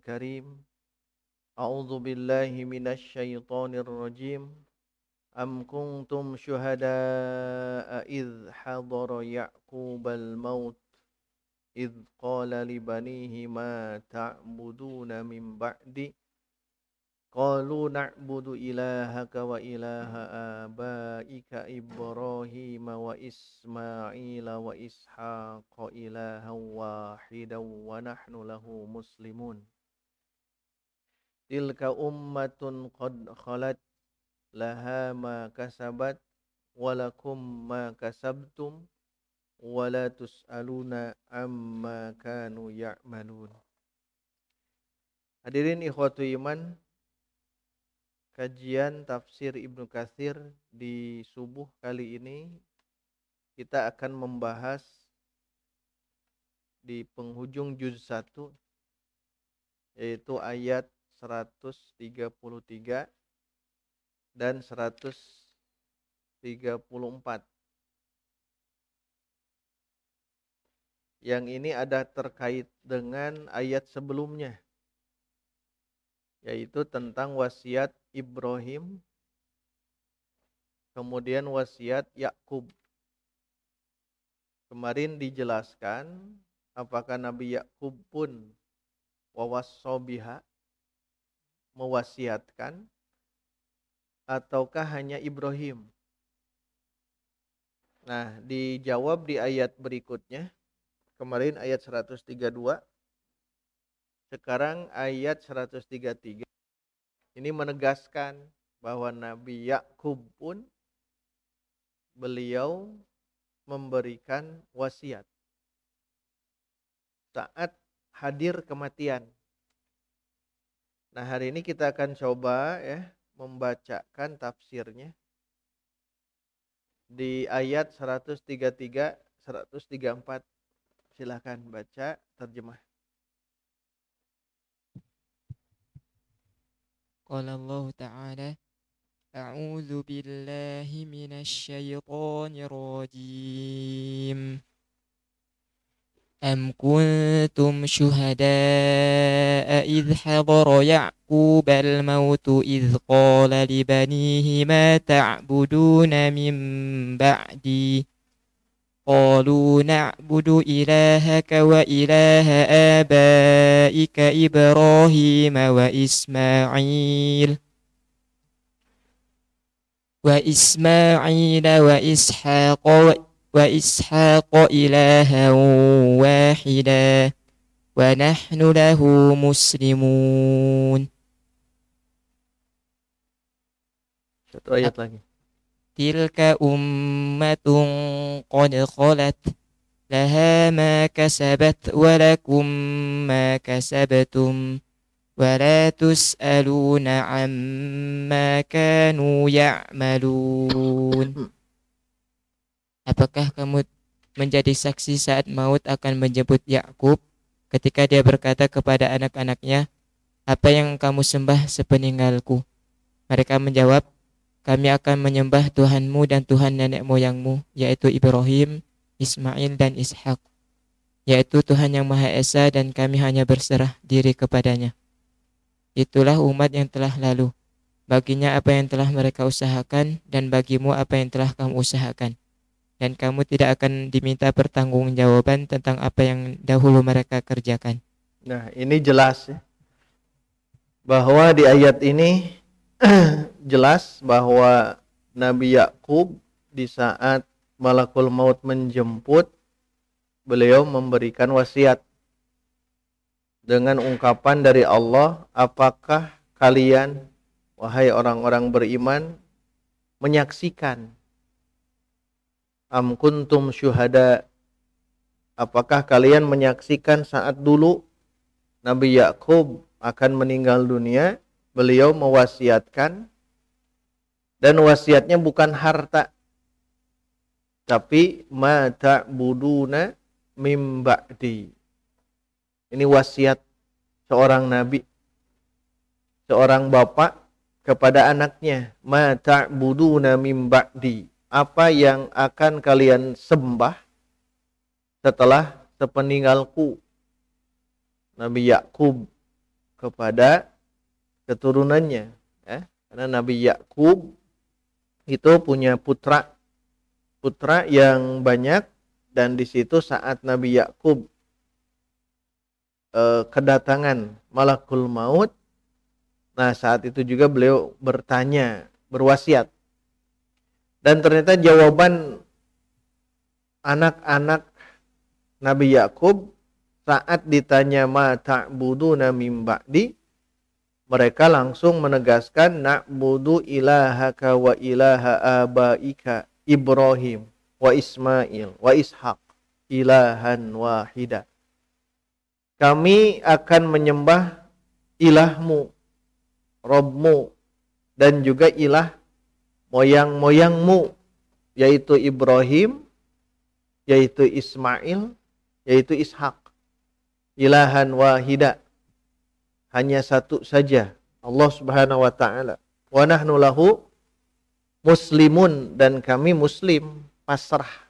الكريم أعوذ بالله من الشيطان الرجيم أم كنتم شهداء إذ حضر يعقوب الموت إذ قال لبنيه ما تعبدون من بعدي قالوا نعبد إلهك وإله آبائك إبراهيم وإسماعيل وإسحاق إلها واحدا ونحن له مسلمون تلك أمة قد خلت لها ما كسبت ولكم ما كسبتم ولا تسألون عما كانوا يعملون. Hadirin ikhwatu iman, kajian tafsir Ibnu Katsir di subuh kali ini kita akan membahas di penghujung juz 1 yaitu ayat 133 dan 134. Yang ini ada terkait dengan ayat sebelumnya, yaitu tentang wasiat Ibrahim, kemudian wasiat Yakub. Kemarin dijelaskan apakah Nabi Yakub pun wawassobiha, mewasiatkan, ataukah hanya Ibrahim. Nah, dijawab di ayat berikutnya. Kemarin ayat 132, sekarang ayat 133. Ini menegaskan bahwa Nabi Yakub pun beliau memberikan wasiat saat hadir kematian. Nah, hari ini kita akan coba membacakan tafsirnya di ayat 133, 134. Silakan baca terjemah. Qala Allah Ta'ala A'udzu billahi minasyaitonir rajim. Am kuntum syuhada'a idh hadara Ya'qubal mautu idh qala li banihi ma ta'buduna min ba'di قالوا نعبد إلهك وإله آبائك إبراهيم وإسماعيل وإسحاق إلها واحدا ونحن له مسلمون. Satu ayat lagi. Tilka ummatun qad khalat laha ma kasabat wa lakum ma kasabtum wa la tus'aluna amma kanu ya'malun. Apakah kamu menjadi saksi saat maut akan menjemput Yakub ketika dia berkata kepada anak-anaknya, apa yang kamu sembah sepeninggalku? Mereka menjawab, kami akan menyembah Tuhanmu dan Tuhan nenek moyangmu, yaitu Ibrahim, Ismail dan Ishak, yaitu Tuhan yang Maha Esa dan kami hanya berserah diri kepadanya. Itulah umat yang telah lalu. Baginya apa yang telah mereka usahakan dan bagimu apa yang telah kamu usahakan. Dan kamu tidak akan diminta pertanggungjawaban tentang apa yang dahulu mereka kerjakan. Nah, ini jelas ya, bahwa di ayat ini jelas bahwa Nabi Yakub di saat malakul maut menjemput, beliau memberikan wasiat dengan ungkapan dari Allah, apakah kalian wahai orang-orang beriman menyaksikan, am kuntum syuhada, apakah kalian menyaksikan saat dulu Nabi Yakub akan meninggal dunia, beliau mewasiatkan, dan wasiatnya bukan harta, tapi ma ta'buduna mim ba'di. Ini wasiat seorang nabi, seorang bapak kepada anaknya, ma ta'buduna mim ba'di, apa yang akan kalian sembah setelah sepeninggalku. Nabi Yakub kepada keturunannya, ya. Karena Nabi Yakub itu punya putra yang banyak, dan di situ saat Nabi Yakub kedatangan malakul maut, nah saat itu juga beliau bertanya, berwasiat, dan ternyata jawaban anak-anak Nabi Yakub saat ditanya ma ta'buduna min ba'di, mereka langsung menegaskan na'budu ilahaka wa ilaha abaika Ibrahim wa Ismail wa Ishaq ilahan wahida. Kami akan menyembah ilahmu, Robmu, dan juga ilah moyang-moyangmu, yaitu Ibrahim, yaitu Ismail, yaitu Ishak. Ilahan wahida, hanya satu saja, Allah Subhanahu wa taala. Wa nahnu lahu muslimun, dan kami muslim, pasrah.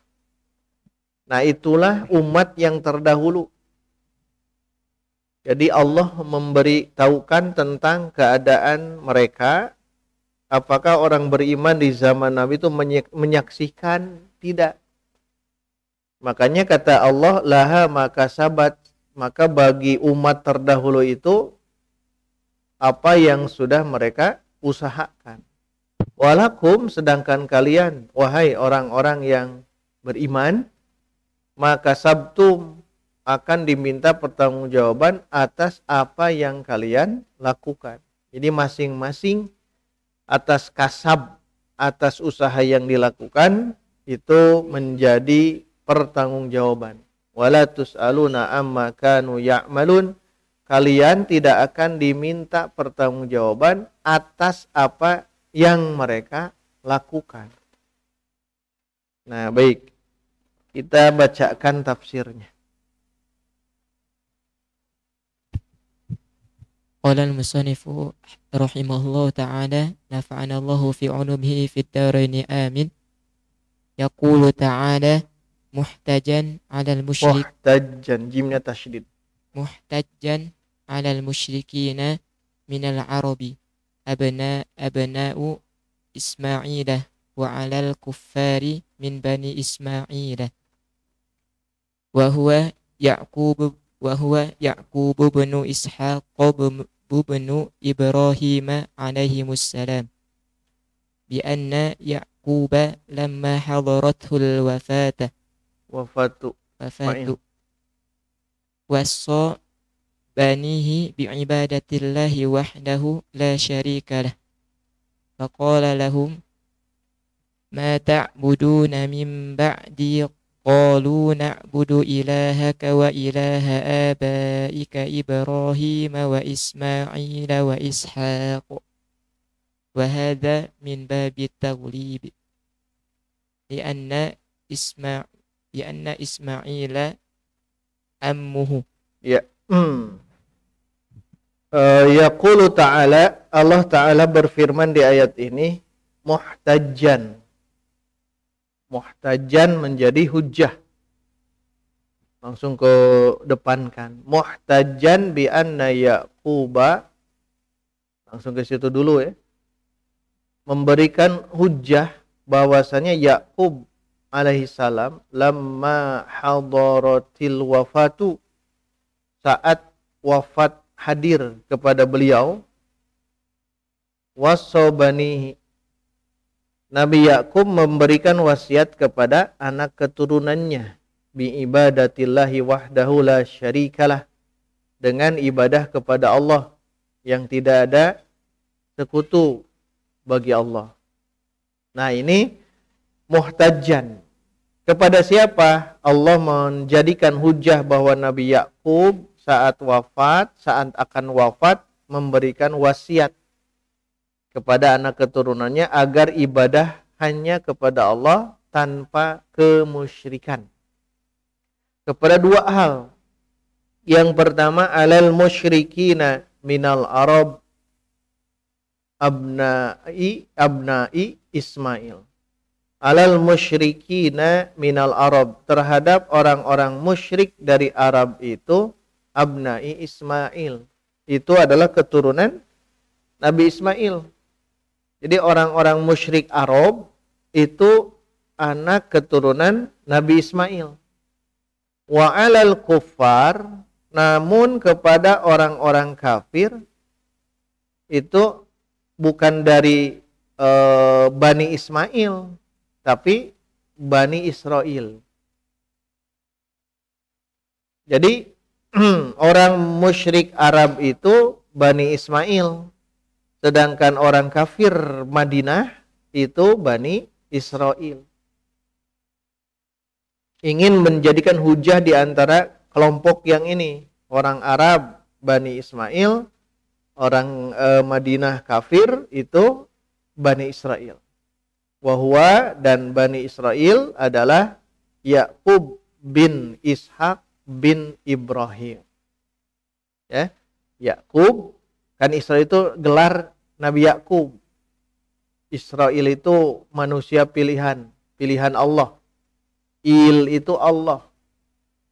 Nah, itulah umat yang terdahulu. Jadi Allah memberitahukan tentang keadaan mereka. Apakah orang beriman di zaman Nabi itu menyaksikan? Tidak. Makanya kata Allah, laha maka sabat, maka bagi umat terdahulu itu apa yang sudah mereka usahakan. Walakum, sedangkan kalian, wahai orang-orang yang beriman, maka sabtum, akan diminta pertanggungjawaban atas apa yang kalian lakukan. Jadi masing-masing atas kasab, atas usaha yang dilakukan, itu menjadi pertanggungjawaban. Wala tus'aluna amma kanu ya'malun, kalian tidak akan diminta pertanggungjawaban atas apa yang mereka lakukan. Nah, baik. Kita bacakan tafsirnya. Qala al-musannifu rahimahullahu ta'ala, nafa'ana Allahu fi 'ulumihi fid dharain amin. Yaqulu ta'ala muhtajan 'alal musyrik, Muhtajjan, jimnya tasydid. muhtajjan 'alal musyrikina minal arabi abna'u Ismailah wa 'alal kuffari min bani Ismailah wa huwa Ya'qub bin Ishaq bin Ibrahim alaihimus salam, bi anna Ya'quba lamma hadarathul wafatu wassa banihi bi ibadatillahi wahdahu la syarika lah, faqala lahum ma ta'buduna min ba'di, qalu na'budu ilahaka wa ilaha abaika Ibrahim wa Ismail wa Ishaq, wa hadha min babi taghlib lianna Ismaila ammuhu. Ya. Yaqulu ta'ala, Allah Ta'ala berfirman di ayat ini, muhtajjan. Muhtajjan menjadi hujjah. Langsung ke depankan. Muhtajjan bi anna Yaquba. Langsung ke situ dulu ya. Memberikan hujjah bahwasanya Yaqub alaihissalam lamma hadaratil wafatu, saat wafat hadir kepada beliau, wasobanihi, Nabi Yakub memberikan wasiat kepada anak keturunannya, bi ibadatillahi wahdahu la syarikalah, dengan ibadah kepada Allah yang tidak ada sekutu bagi Allah. Nah, ini muhtajjan. Kepada siapa? Allah menjadikan hujjah bahwa Nabi Yakub saat akan wafat memberikan wasiat kepada anak keturunannya agar ibadah hanya kepada Allah tanpa kemusyrikan. Kepada dua hal. Yang pertama, alal musyrikina minal arab abna'i Ismail. Alal musyrikina minal arab, terhadap orang-orang musyrik dari Arab itu, abna'i Ismail, itu adalah keturunan Nabi Ismail. Jadi orang-orang musyrik Arab itu anak keturunan Nabi Ismail. Wa 'alal kuffar, namun kepada orang-orang kafir itu bukan dari Bani Ismail, tapi Bani Israel. Jadi orang musyrik Arab itu Bani Ismail, sedangkan orang kafir Madinah itu Bani Israel. Ingin menjadikan hujah di antara kelompok yang ini, orang Arab Bani Ismail, orang Madinah kafir itu Bani Israel. Wahwa, dan Bani Israel adalah Yakub bin Ishak bin Ibrahim. Ya, Yakub, kan Israel itu gelar Nabi Yakub. Israel itu manusia pilihan Allah. Il itu Allah.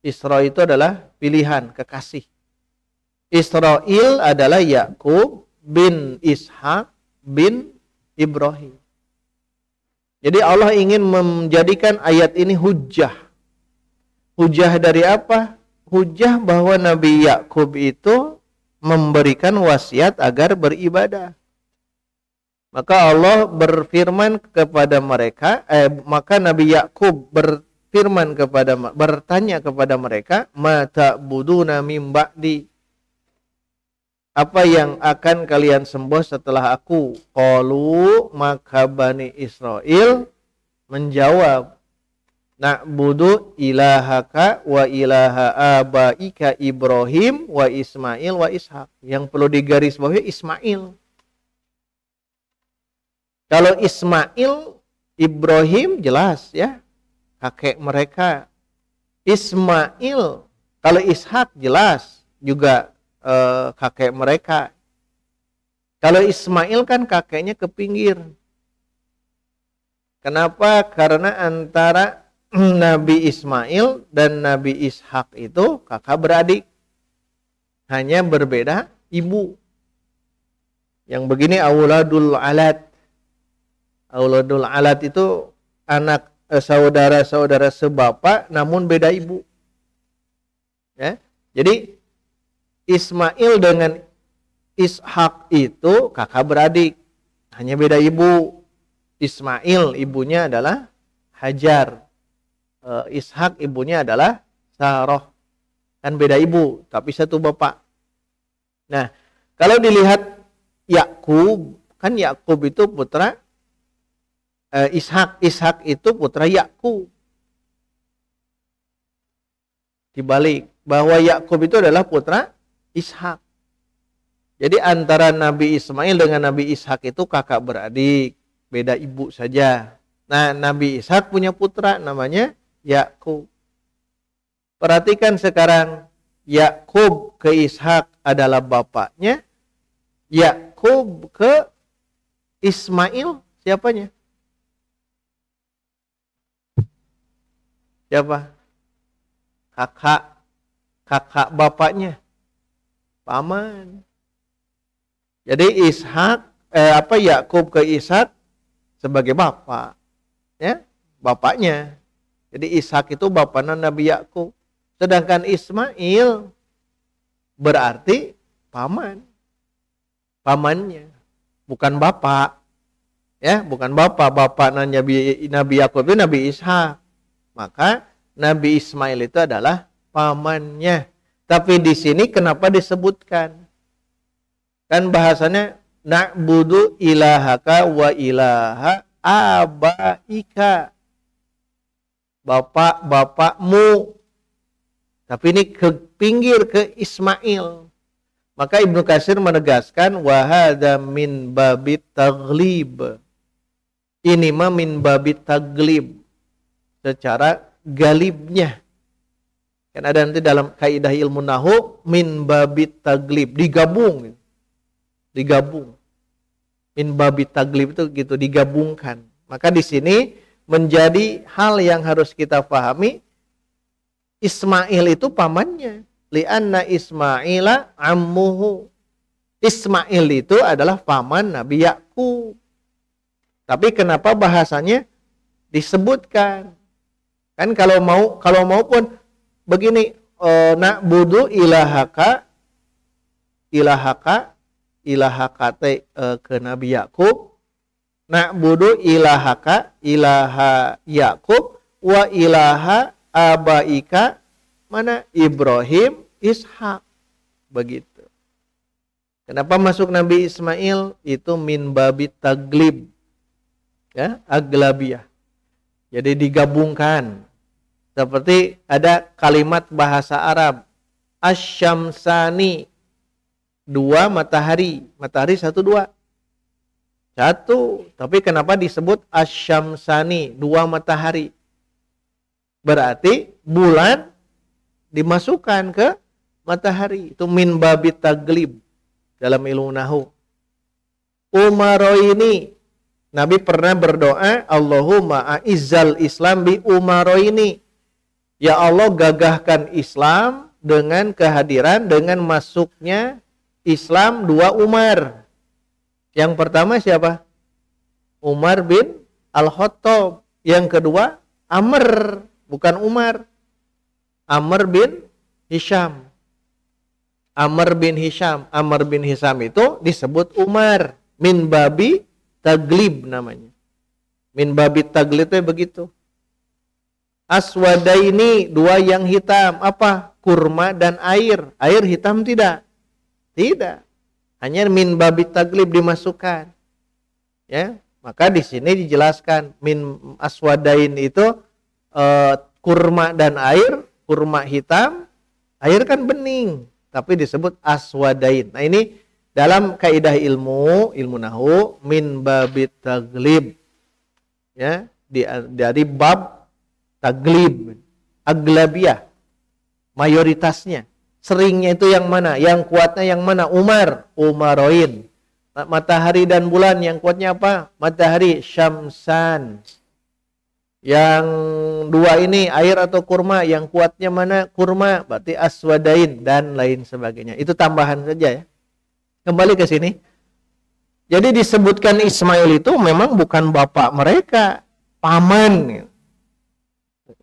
Isra itu adalah pilihan, kekasih. Israel adalah Yakub bin Ishak bin Ibrahim. Jadi Allah ingin menjadikan ayat ini hujjah. Hujjah dari apa? Hujjah bahwa Nabi Yakub itu memberikan wasiat agar beribadah. Maka Allah berfirman kepada mereka, maka Nabi Yakub bertanya kepada mereka, ma ta'buduna mim ba'di, apa yang akan kalian sembah setelah aku? Qalu, maka Bani Israel menjawab, na'budu ilahaka wa ilaha abaika Ibrahim wa Ismail wa Ishak. Yang perlu digarisbawahi Ismail. Kalau Ismail, Ibrahim jelas ya, kakek mereka. Ismail, kalau Ishak jelas juga kakek mereka. Kalau Ismail kan kakeknya ke pinggir. Kenapa? Karena antara Nabi Ismail dan Nabi Ishak itu kakak beradik. Hanya berbeda ibu. Yang begini auladul alat. Auladul alat itu anak saudara-saudara sebapa namun beda ibu. Ya. Jadi Ismail dengan Ishak itu kakak beradik, hanya beda ibu. Ismail ibunya adalah Hajar, Ishak ibunya adalah Sarah. Kan beda ibu, tapi satu bapak. Nah, kalau dilihat Yakub, kan Yakub itu putra Ishak. Ishak itu putra Yakub. Dibalik, bahwa Yakub itu adalah putra Ishak. Jadi antara Nabi Ismail dengan Nabi Ishak itu kakak beradik, beda ibu saja. Nah, Nabi Ishak punya putra namanya Yakub. Perhatikan sekarang, Yakub ke Ishak adalah bapaknya, Yakub ke Ismail siapanya? Siapa? Kakak bapaknya. Paman. Jadi Yakub ke Ishak sebagai bapak, ya, bapaknya. Jadi Ishak itu bapaknya Nabi Yakub. Sedangkan Ismail berarti pamannya, bukan bapak. Ya, bukan bapak. Bapaknya Nabi Yakub itu Nabi Ishak. Maka Nabi Ismail itu adalah pamannya. Tapi di sini kenapa disebutkan? Kan bahasanya na'budu ilahaka wa ilaha abaika. Bapakmu. Tapi ini ke pinggir ke Ismail. Maka Ibnu Katsir menegaskan wa hadza min babit taglib. Ini mah min babit taglib. Secara galibnya. Kan ada nanti dalam kaidah ilmu nahu min babit taglib, digabung. Min babit taglib itu gitu, digabungkan. Maka di sini menjadi hal yang harus kita pahami, Ismail itu pamannya. Lianna Ismaila ammuhu. Ismail itu adalah paman Nabi Yakub. Tapi kenapa bahasanya disebutkan? Kan kalau mau pun begini, na'budu ilahaka ke Nabi Yakub, na'budu ilahaka ilaha Yakub wa ilaha abaika mana Ibrahim Ishak, begitu. Kenapa masuk Nabi Ismail? Itu min babit taglib, ya, aglabiyah. Jadi digabungkan. Seperti ada kalimat bahasa Arab, asyamsani, dua matahari, matahari satu dua, tapi kenapa disebut asyamsani, dua matahari? Berarti bulan dimasukkan ke matahari, itu min babit taglib dalam ilmu nahu. Umaroini, Nabi pernah berdoa, Allahumma a'izzal Islam bi umaroini. Ya Allah, gagahkan Islam dengan kehadiran, dengan masuknya Islam dua Umar. Yang pertama siapa? Umar bin Al-Khattab. Yang kedua Amr, bukan Umar. Amr bin Hisham. Amr bin Hisham itu disebut Umar. Min babi taglib namanya. Min babi taglib itu begitu. Aswadaini, dua yang hitam. Apa? Kurma dan air. Air hitam tidak? Tidak. Hanya min babit taglib dimasukkan. Ya, maka di sini dijelaskan min aswadain itu kurma dan air. Kurma hitam, air kan bening, tapi disebut aswadain. Nah, ini dalam kaidah ilmu nahu min babit taglib. Ya, dari bab taglib, aglabiyah, mayoritasnya. Seringnya itu yang mana? Yang kuatnya yang mana? Umaroin. Matahari dan bulan yang kuatnya apa? Matahari, syamsan. Yang dua ini air atau kurma, yang kuatnya mana? Kurma, berarti aswadain dan lain sebagainya. Itu tambahan saja ya. Kembali ke sini. Jadi disebutkan Ismail itu memang bukan bapak mereka, paman.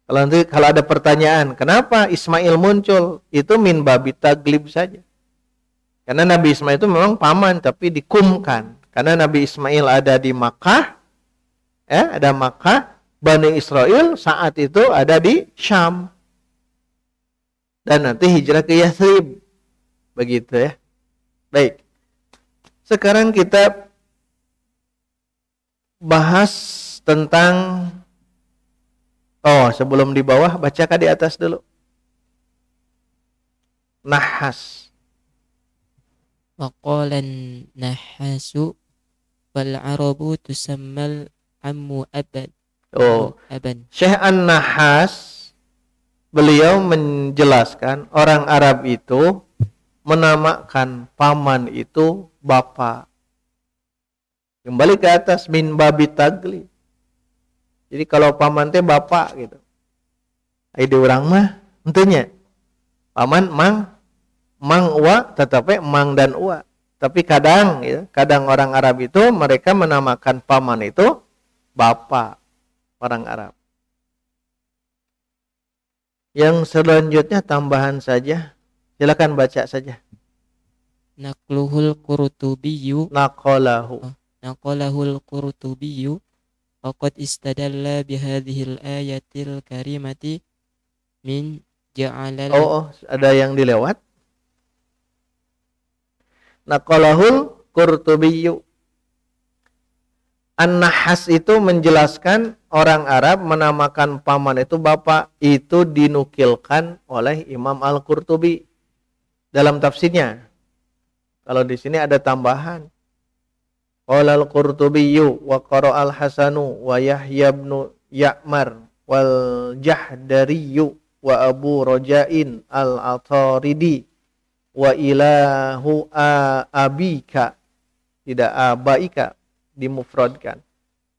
Kalau ada pertanyaan, kenapa Ismail muncul? Itu min babi taglib saja. Karena Nabi Ismail itu memang paman, tapi dikumkan. Karena Nabi Ismail ada di Makkah, ya, ada Makkah, Bani Israel saat itu ada di Syam. Dan nanti hijrah ke Yathrib. Begitu ya. Baik. Sekarang kita bahas tentang sebelum di bawah, bacakan di atas dulu. Nahas. Waqalan nahasu wal arabu tusammal ammu abad. Syekh An-Nahas, beliau menjelaskan orang Arab itu menamakan paman itu bapak. Kembali ke atas, min babi tagli. Jadi kalau paman teh bapak gitu. Ide orang mah tentunya paman mang uwa tetapi mang dan uwa. Tapi kadang ya, kadang orang Arab itu mereka menamakan paman itu bapak, orang Arab. Yang selanjutnya tambahan saja. Silakan baca saja. Naqluhul Qurtubiyyu. Naqalahul Qurtubiyyu. Waqad istadalla bihadhil ayatil karimati min ja'alal. Ada yang dilewat. Naqalahul Qurtubiyyu. An-Nahas itu menjelaskan orang Arab menamakan paman itu bapak. Itu dinukilkan oleh Imam Al-Qurtubi dalam tafsirnya. Kalau di sini ada tambahan. Qala al-Qurtubiyyu wa qara al-Hasanu wa Yahya ibn Ya'mar wal Jahdariyyu wa Abu Raja'in al-Ataridi wa ilahu abika, tidak abaika, dimufradkan.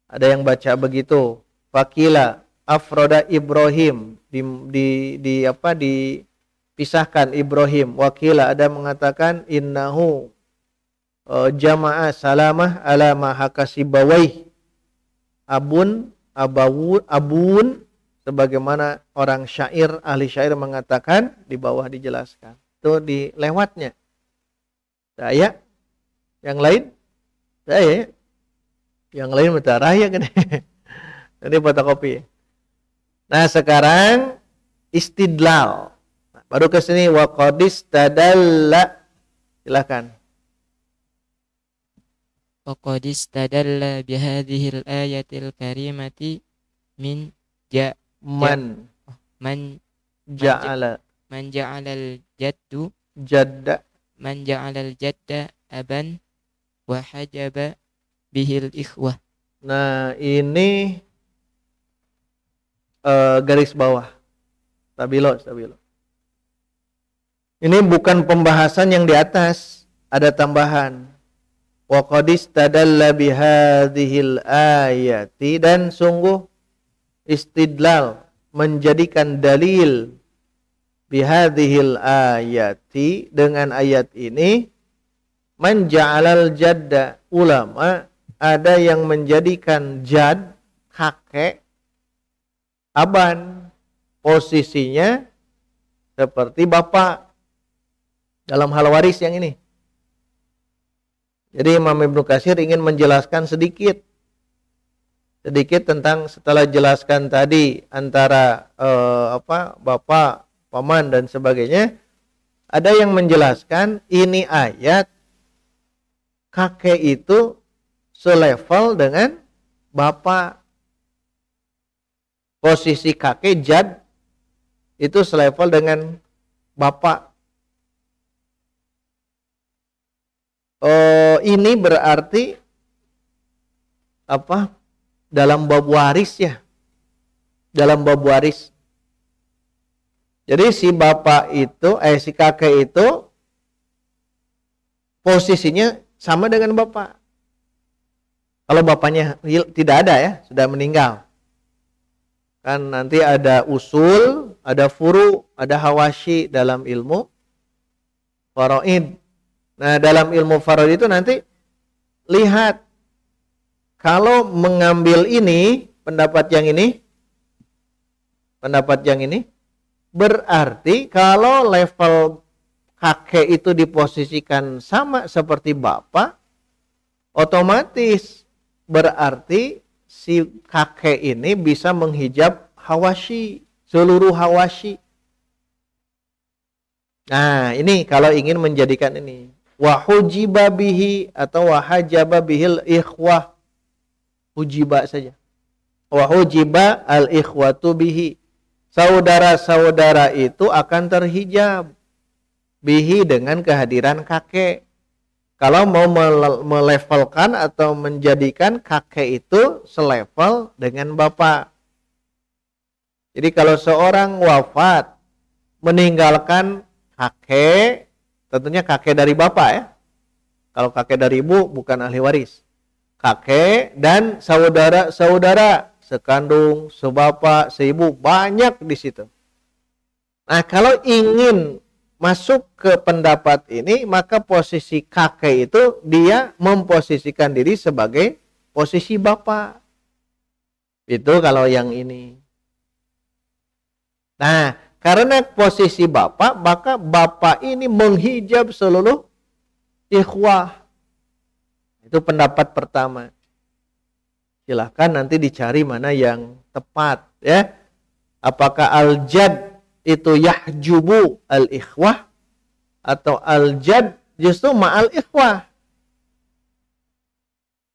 Ada yang baca begitu. Fakila afroda Ibrahim, dipisahkan Ibrahim. Wakila ada mengatakan innahu jamaah salamah ala mahakasibawai abun sebagaimana orang syair ahli syair mengatakan di bawah dijelaskan itu di lewatnya saya yang lain saya yang lain mentara ya kan ini fotokopi. Nah sekarang istidlal baru ke sini wa qadis tadalla silakan. وقد استدل بهذه الآية الكريمة من Man من ja'ala من جعل الجد jadda. من جعل الجد أبا وحجب به الإخوة. Nah ini garis bawah stabilo. Ini bukan pembahasan yang di atas, ada tambahan. Wa qad istadalla bihadhil ayati dan sungguh istidlal menjadikan dalil bihadhil ayati dengan ayat ini man ja'alal jadda ulama ada yang menjadikan jad kakek aban posisinya seperti bapak dalam hal waris yang ini. Jadi Imam Ibnu Katsir ingin menjelaskan sedikit tentang setelah jelaskan tadi antara bapak, paman dan sebagainya, ada yang menjelaskan ini ayat kakek itu selevel dengan bapak. Posisi kakek jad itu selevel dengan bapak. Ini berarti apa? Dalam bab waris ya. Dalam bab waris. Jadi si bapak itu, si kakek itu posisinya sama dengan bapak. Kalau bapaknya tidak ada ya, sudah meninggal. Kan nanti ada usul, ada furu, ada hawashi dalam ilmu faraid. Nah, dalam ilmu faraid itu nanti lihat kalau mengambil ini, pendapat yang ini berarti kalau level kakek itu diposisikan sama seperti bapak, otomatis berarti si kakek ini bisa menghijab hawashi, seluruh hawashi. Nah, ini kalau ingin menjadikan ini wa hujiba bihi atau wa hajaba bihil ikhwah. Hujiba saja. Wa hujiba al ikhwatu bihi. Saudara-saudara itu akan terhijab bihi dengan kehadiran kakek. Kalau mau melevelkan atau menjadikan kakek itu selevel dengan bapak. Jadi kalau seorang wafat meninggalkan kakek, tentunya kakek dari bapak ya. Kalau kakek dari ibu bukan ahli waris. Kakek dan saudara-saudara sekandung, sebapak, seibu banyak di situ. Nah, kalau ingin masuk ke pendapat ini, maka posisi kakek itu dia memposisikan diri sebagai posisi bapak. Itu kalau yang ini. Nah, karena posisi bapak, maka bapak ini menghijab seluruh ikhwah. Itu pendapat pertama. Silahkan nanti dicari mana yang tepat ya. Apakah al-jad itu yahjubu al-ikhwah atau al-jad justru ma'al ikhwah.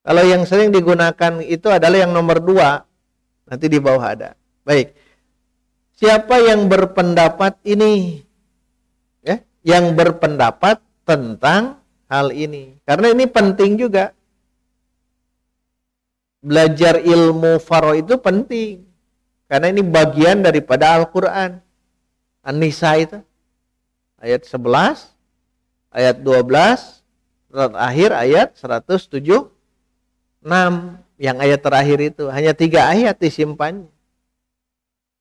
Kalau yang sering digunakan itu adalah yang nomor 2. Nanti di bawah ada. Baik. Siapa yang berpendapat ini? Ya, yang berpendapat tentang hal ini. Karena ini penting juga. Belajar ilmu faraid itu penting. Karena ini bagian daripada Al-Quran. An-Nisa itu. Ayat 11, ayat 12, terakhir ayat 176. Yang ayat terakhir itu. Hanya 3 ayat disimpan.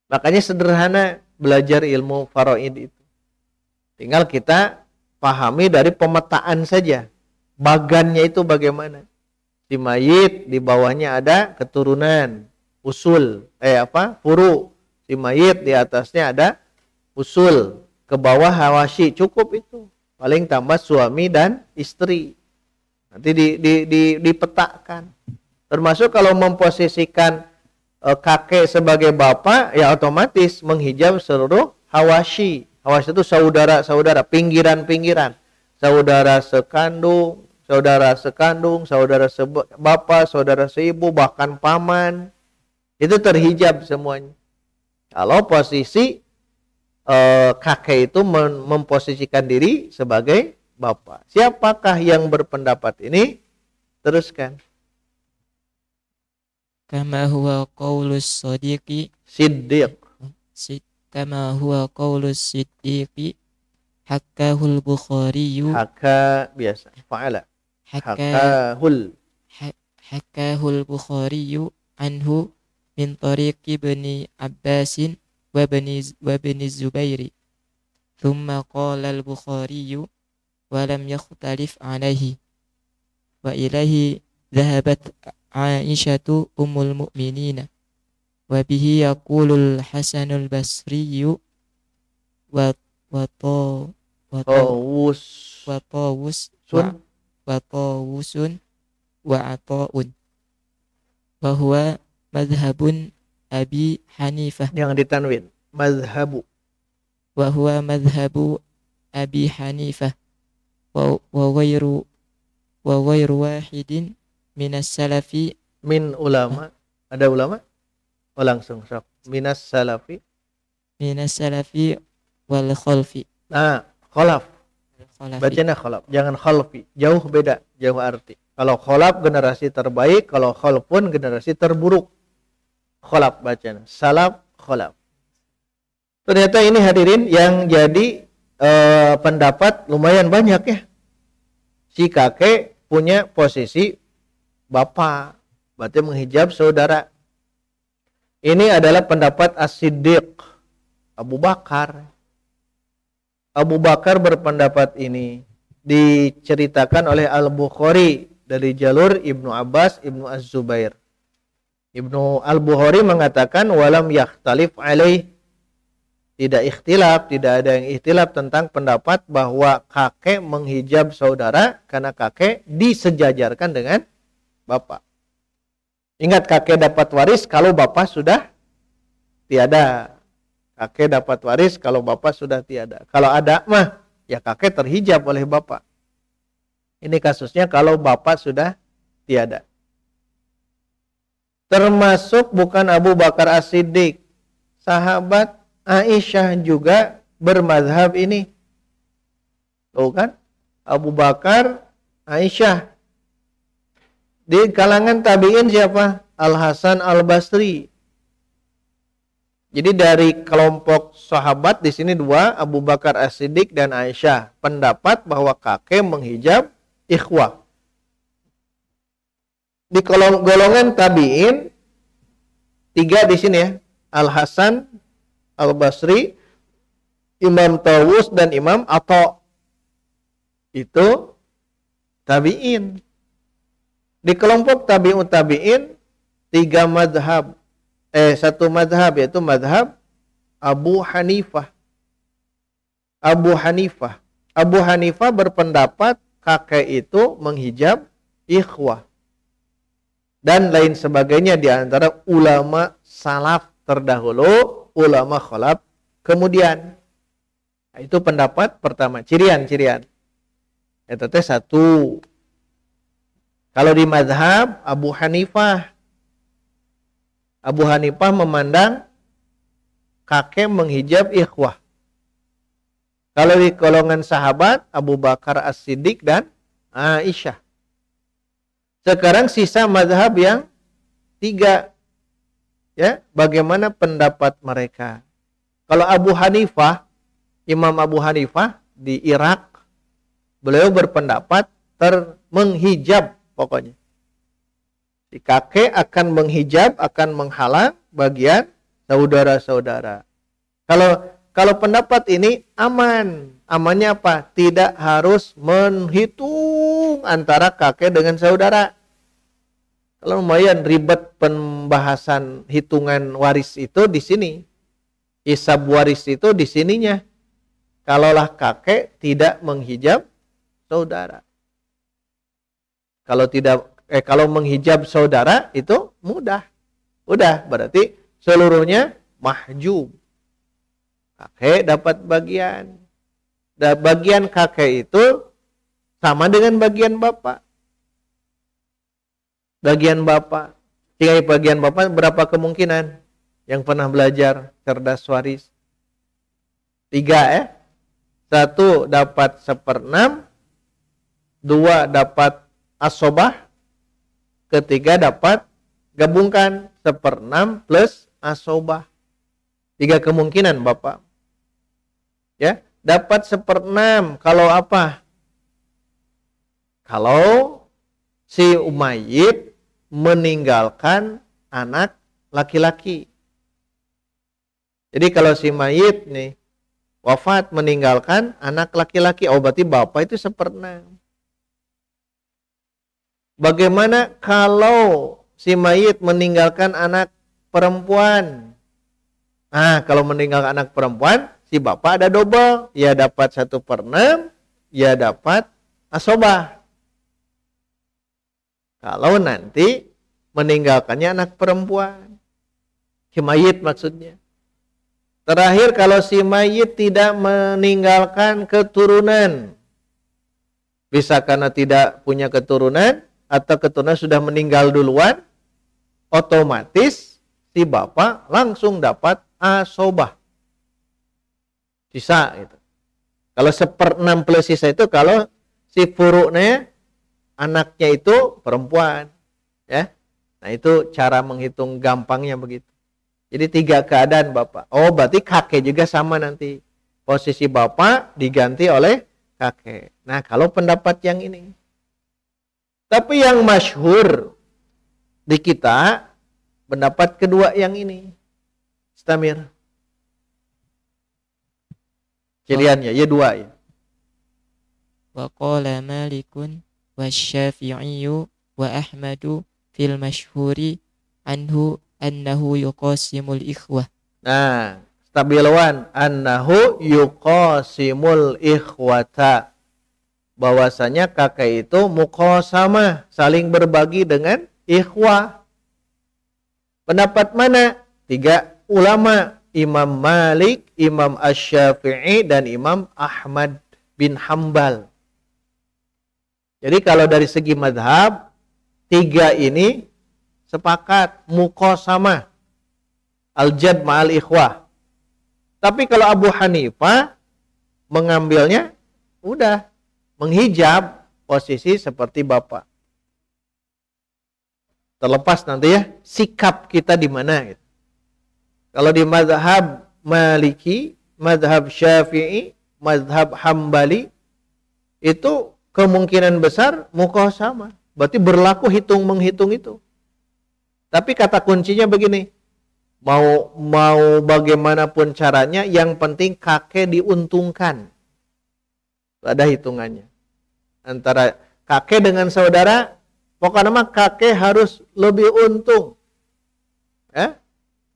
Makanya sederhana belajar ilmu faraid itu. Tinggal kita pahami dari pemetaan saja. bagannya itu bagaimana. Si mayit di bawahnya ada keturunan, usul, furu. Si mayit di atasnya ada usul, ke bawah hawashi, cukup itu. Paling tambah suami dan istri. Nanti dipetakan. Termasuk kalau memposisikan kakek sebagai bapak, ya otomatis menghijab seluruh hawashi. Hawashi itu saudara-saudara, pinggiran-pinggiran. Saudara sekandung, saudara sebapak, saudara seibu, bahkan paman. Itu terhijab semuanya. Kalau posisi kakek itu memposisikan diri sebagai bapak. Siapakah yang berpendapat ini? Teruskan. Kama huwa qaulus sadiqi Siddiq. Kama huwa qaulus siddiqi hakkahul Bukhariyu. Haka biasa. Fa'ala. Hakahul Bukhariyu anhu min tariqi bani Abbasin wa bani Zubairi. Thumma qala al-Bukhariyu wa lam yakhtalif alaihi. Wa ilahi dhahabat Aisyatu ummul mu'minina. Wa bihi yaqulul Hasanul Basriyu wa Tawusun wa Ata'un. Wa huwa madhabun Abi Hanifah. Yang ditanwin. Madhabu. Wa huwa madhabu Abi Hanifah. Wa ghairu wahidin minas salafi. Min ulama. Ada ulama? Oh langsung. Minas salafi. Minas salafi wal khalfi. Nah, khalaf. Bacanya khalaf. Jangan khalfi. Jauh beda. Jauh arti. Kalau khalaf generasi terbaik. Kalau khalfun generasi terburuk. Khalaf bacanya. Salaf, khalaf. Ternyata ini hadirin yang jadi pendapat lumayan banyak ya. Si kakek punya posisi bapak, berarti menghijab saudara. Ini adalah pendapat As-Siddiq, Abu Bakar. Abu Bakar berpendapat ini diceritakan oleh Al-Bukhari dari jalur Ibnu Abbas, Ibnu Az-Zubair. Ibnu Al-Bukhari mengatakan walam yakhtalif alaih, tidak ikhtilaf, tidak ada yang ikhtilaf tentang pendapat bahwa kakek menghijab saudara karena kakek disejajarkan dengan bapak. Ingat, kakek dapat waris kalau bapak sudah tiada. Kakek dapat waris kalau bapak sudah tiada. Kalau ada mah ya kakek terhijab oleh bapak. Ini kasusnya kalau bapak sudah tiada. Termasuk bukan Abu Bakar As-Siddiq, sahabat Aisyah juga bermazhab ini. Tahu kan? Abu Bakar, Aisyah. Di kalangan tabi'in siapa? Al-Hasan Al-Basri. Jadi dari kelompok sahabat di sini dua, Abu Bakar As-Siddiq dan Aisyah, pendapat bahwa kakek menghijab ikhwah. Di golongan tabi'in tiga di sini ya. Al-Hasan Al-Basri, Imam Tawus dan Imam Atha. Itu tabi'in. Di kelompok tabi'in tiga madhab. Satu madhab yaitu madhab Abu Hanifah. Abu Hanifah berpendapat kakek itu menghijab ikhwah. Dan lain sebagainya di antara ulama salaf terdahulu, ulama khalaf kemudian. Nah, itu pendapat pertama, cirian. Itu teh satu. Kalau di mazhab Abu Hanifah memandang kakek menghijab ikhwah. Kalau di golongan sahabat Abu Bakar As-Siddiq dan Aisyah. Sekarang sisa mazhab yang tiga. Ya, bagaimana pendapat mereka? Kalau Abu Hanifah, Imam Abu Hanifah di Irak, beliau berpendapat menghijab pokoknya. Si kakek akan menghijab, akan menghalang bagian saudara-saudara. Kalau pendapat ini aman. Amannya apa? Tidak harus menghitung menghitung antara kakek dengan saudara. Kalau lumayan ribet pembahasan hitungan waris itu di sini. Hisab waris itu di sininya. Kalaulah kakek tidak menghijab saudara. Kalau menghijab saudara itu mudah. Udah, berarti seluruhnya mahjub. Kakek dapat bagian. Dan bagian kakek itu sama dengan bagian bapak. Bagian bapak. Jika bagian bapak berapa kemungkinan? Yang pernah belajar cerdas waris. 3 ya. 1 dapat 1/6. 2 dapat asobah. 3 dapat gabungkan 1/6 plus asobah. 3 kemungkinan bapak. Ya, dapat 1/6 kalau apa? Kalau si mayit meninggalkan anak laki-laki. Jadi kalau si mayit nih wafat meninggalkan anak laki-laki, oh berarti bapak itu 1/6. Bagaimana kalau si mayit meninggalkan anak perempuan? Nah, kalau meninggalkan anak perempuan, si bapak ada double. Ya dapat 1/6, ya dapat asobah. Kalau nanti meninggalkannya anak perempuan. Si mayit maksudnya. Terakhir, kalau si mayit tidak meninggalkan keturunan. Bisa karena tidak punya keturunan, atau keturunan sudah meninggal duluan, otomatis si bapak langsung dapat asobah. Sisa itu. Kalau 1/6 plus sisa itu kalau si furuknya anaknya itu perempuan, ya. Nah, itu cara menghitung gampangnya begitu. Jadi 3 keadaan bapak. Oh, berarti kakek juga sama nanti. Posisi bapak diganti oleh kakek. Nah, kalau pendapat yang ini. Tapi yang masyhur di kita pendapat kedua yang ini. Istamir. Pilihannya ya 2 ya. Wa qala Malikun wa Syafi'iyyu wa Ahmadu fil masyhuri anhu annahu yuqasimul ikhwah. Nah, stabilwan annahu yuqasimul ikhwata. Bahwasanya kakek itu muqasamah, saling berbagi dengan ikhwah. Pendapat mana? 3 ulama, Imam Malik, Imam Asy-Syafi'i, dan Imam Ahmad bin Hambal. Jadi kalau dari segi madhab, 3 ini sepakat muqasamah, al-jad ma'al ikhwah. Tapi kalau Abu Hanifah mengambilnya, udah menghijab posisi seperti bapak. Terlepas nanti ya sikap kita di mana gitu. Kalau di mazhab Maliki, mazhab Syafi'i, mazhab Hambali itu kemungkinan besar muqasamah. Berarti berlaku hitung menghitung itu. Tapi kata kuncinya begini. Mau bagaimanapun caranya, yang penting kakek diuntungkan. Ada hitungannya. Antara kakek dengan saudara, pokoknya mah kakek harus lebih untung.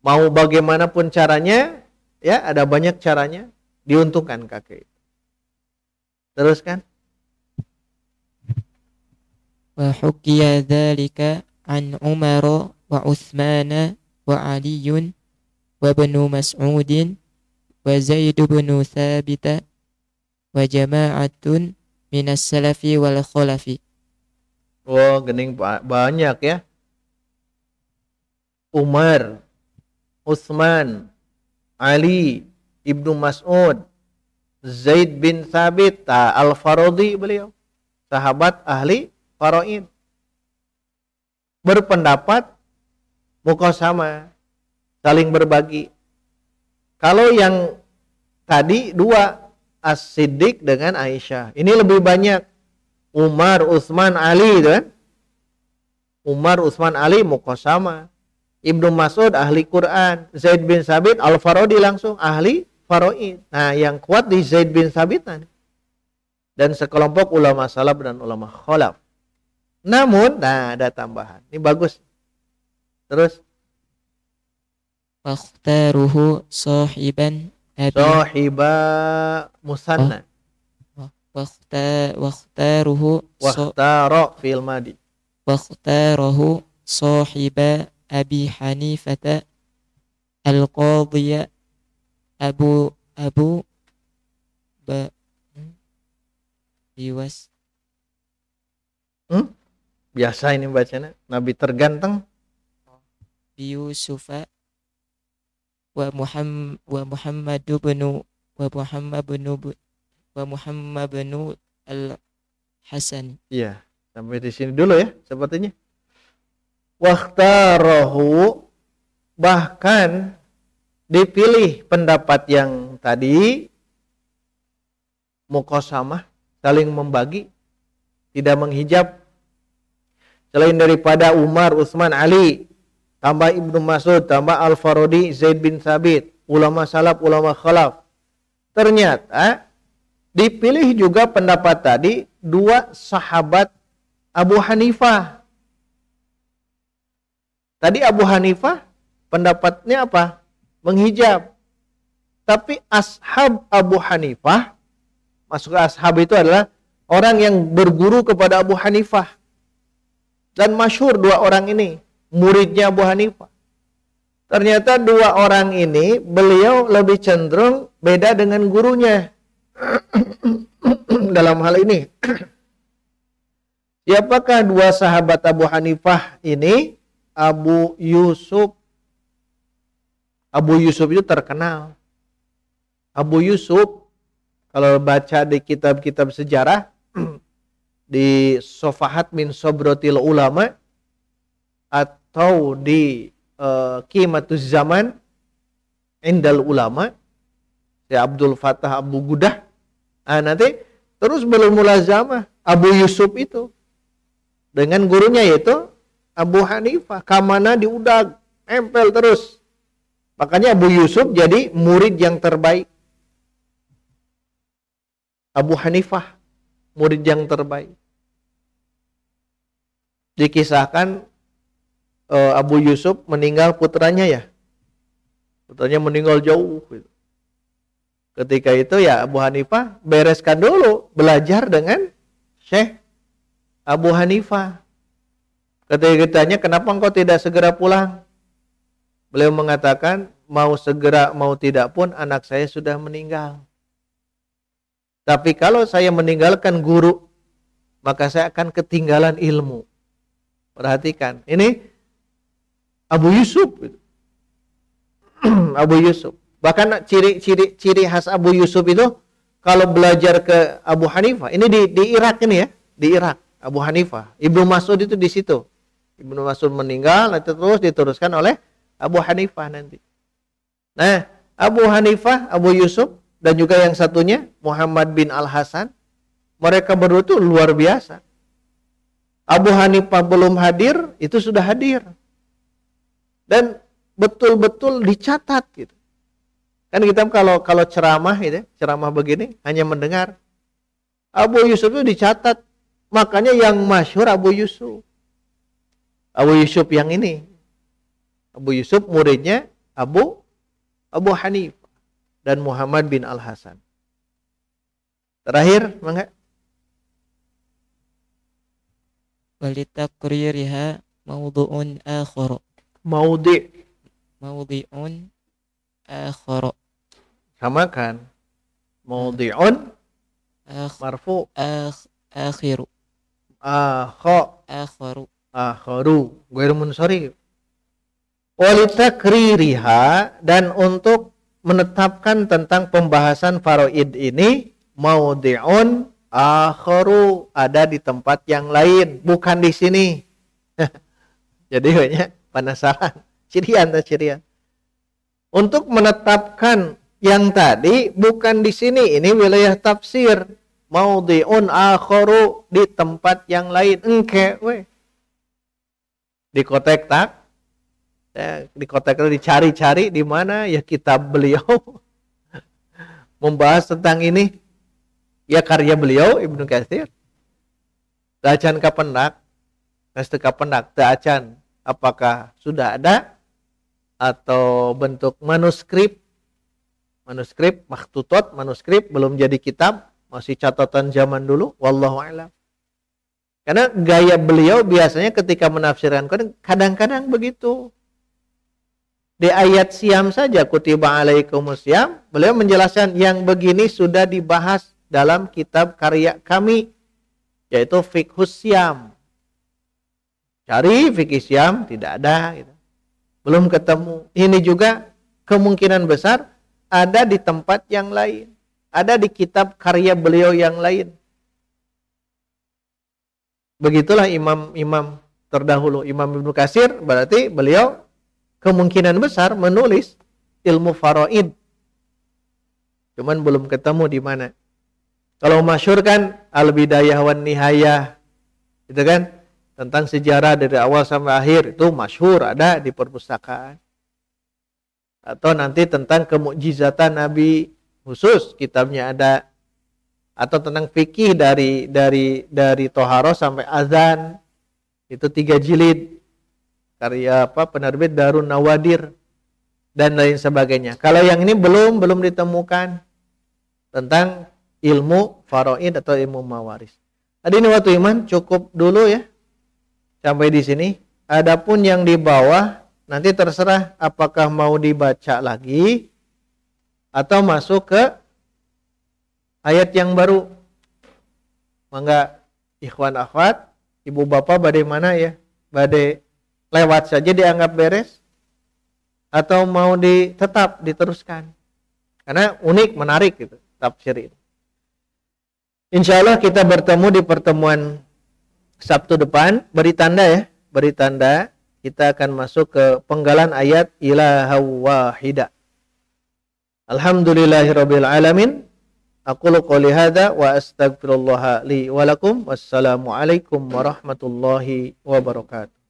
Mau bagaimanapun caranya, ya ada banyak caranya, diuntungkan kakek. Teruskan. Wa hukiya dzalika an Umar wa Utsman wa Ali wa Ibnu Mas'ud wa Zaid bin Thabit wa jama'atun minas salafi wal khulafi. Oh, gening banyak ya. Umar, Utsman, Ali, Ibnu Mas'ud, Zaid bin Thabit, Al-Faradi beliau, sahabat ahli faraid, berpendapat muqasamah, saling berbagi. Kalau yang tadi 2, As-Siddiq dengan Aisyah. Ini lebih banyak. Umar, Utsman, Ali itu kan. Umar, Utsman, Ali muqasamah. Ibnu Mas'ud ahli Quran. Zaid bin Thabit Al-Faradi langsung ahli faraid. Nah, yang kuat di Zaid bin Thabit nanti. dan sekelompok ulama salaf dan ulama khalaf. Namun, nah ada tambahan. Ini bagus. Terus Wakhtaruhu sahiban abi sahiba musanna. Wakhtaruhu Fil madi. واختاره صاحب أبي حنيفة القاضي أبو بيوس. Biasa ini bacanya. Nabi terganteng. بيوسف ومحمد بن الحسن. Iya, sampai di sini dulu ya sepertinya. Wakhtarahu, bahkan dipilih pendapat yang tadi muqasamah, saling membagi, tidak menghijab, selain daripada Umar, Utsman, Ali, tambah Ibnu Mas'ud, tambah Al-Farodi, Zaid bin Sabit, ulama salaf, ulama khalaf. Ternyata dipilih juga pendapat tadi dua sahabat Abu Hanifah. Tadi Abu Hanifah pendapatnya apa? Menghijab. Tapi ashab Abu Hanifah, masuk ashab itu adalah orang yang berguru kepada Abu Hanifah. Dan masyhur dua orang ini, muridnya Abu Hanifah. Ternyata dua orang ini, beliau lebih cenderung beda dengan gurunya. Dalam hal ini, siapakah dua sahabat Abu Hanifah ini? Abu Yusuf. Abu Yusuf itu terkenal. Abu Yusuf, kalau baca di kitab-kitab sejarah, di Sofahat min Sobrotil Ulama, atau di Qimatuz Zaman Indal Ulama, si Abdul Fattah Abu Gudah, nanti terus belum mulazamah Abu Yusuf itu dengan gurunya yaitu Abu Hanifah, kamana diudag, empel terus. Makanya Abu Yusuf jadi murid yang terbaik. Abu Hanifah, murid yang terbaik. Dikisahkan Abu Yusuf meninggal putranya ya. Putranya meninggal jauh. Ketika itu ya Abu Hanifah bereskan dulu, belajar dengan Syekh Abu Hanifah. Ketika ditanya, kenapa engkau tidak segera pulang? Beliau mengatakan, mau segera mau tidak pun anak saya sudah meninggal. Tapi kalau saya meninggalkan guru, maka saya akan ketinggalan ilmu. Perhatikan, ini Abu Yusuf. Abu Yusuf. Bahkan ciri khas Abu Yusuf itu, kalau belajar ke Abu Hanifah, ini di Irak ini ya, di Irak, Abu Hanifah. Ibnu Mas'ud itu di situ. Ibnu Mas'ud meninggal, nanti terus diteruskan oleh Abu Hanifah nanti. Nah, Abu Hanifah, Abu Yusuf, dan juga yang satunya Muhammad bin Al-Hasan, mereka berdua itu luar biasa. Abu Hanifah belum hadir, itu sudah hadir. Dan betul-betul dicatat gitu. Kan kita kalau ceramah gitu, ceramah begini hanya mendengar. Abu Yusuf itu dicatat. Makanya yang masyhur Abu Yusuf. Abu Yusuf yang ini. Abu Yusuf muridnya Abu Hanifah dan Muhammad bin Al-Hasan. Terakhir, mangga. Walitaqririha mawdu'un akhar. Mawdi'un akhar. Samakan. Mawdi'un marfu. Akhiru. Akharu. Ghairu munsharif. Walitakririha, dan untuk menetapkan tentang pembahasan faraid ini, maudi'un akharu, ada di tempat yang lain, bukan di sini. Jadi banyak penasaran. Cirian. Untuk menetapkan yang tadi bukan di sini, ini wilayah tafsir. Maudi'un akharu, di tempat yang lain. Engke we. Di kotek tak? Di kotek itu dicari-cari di mana ya kitab beliau membahas tentang ini. Ya karya beliau Ibnu Katsir. Taacan kapendak, neste kapendak, taacan apakah sudah ada atau bentuk manuskrip, makhtutot, manuskrip belum jadi kitab, masih catatan zaman dulu, wallahu a'lam. Karena gaya beliau biasanya ketika menafsirkan Quran kadang-kadang begitu. Di ayat siam saja, kutiba alaikumus siam, beliau menjelaskan yang begini sudah dibahas dalam kitab karya kami, yaitu Fiqhus Siam. Cari fikih siam, tidak ada. Gitu. Belum ketemu. Ini juga kemungkinan besar ada di tempat yang lain. Ada di kitab karya beliau yang lain. Begitulah imam-imam terdahulu. Imam Ibnu Katsir berarti beliau kemungkinan besar menulis ilmu faraid. Cuman belum ketemu di mana. Kalau masyhur kan Al-Bidayah wan Nihayah, itu kan tentang sejarah dari awal sampai akhir, itu masyhur ada di perpustakaan. Atau nanti tentang kemukjizatan Nabi khusus kitabnya ada. Atau tentang fikih dari Toharoh sampai azan, itu 3 jilid karya penerbit Darun Nawadir dan lain sebagainya. Kalau yang ini belum ditemukan tentang ilmu faraid atau ilmu mawaris. Tadi ini waktu iman cukup dulu ya. Sampai di sini. Adapun yang di bawah nanti terserah apakah mau dibaca lagi atau masuk ke ayat yang baru. Mangga ikhwan akhwat, ibu bapak badai mana ya? Badai lewat saja dianggap beres atau mau tetap diteruskan? Karena unik, menarik gitu tafsir ini. Insya Allah kita bertemu di pertemuan Sabtu depan. Beri tanda ya, beri tanda. Kita akan masuk ke penggalan ayat ilaha wahida. Alhamdulillahirabbil alamin. Aqulu qouli hadza wa astaghfirullah li wa lakum. Wassalamu alaikum warahmatullahi wabarakatuh.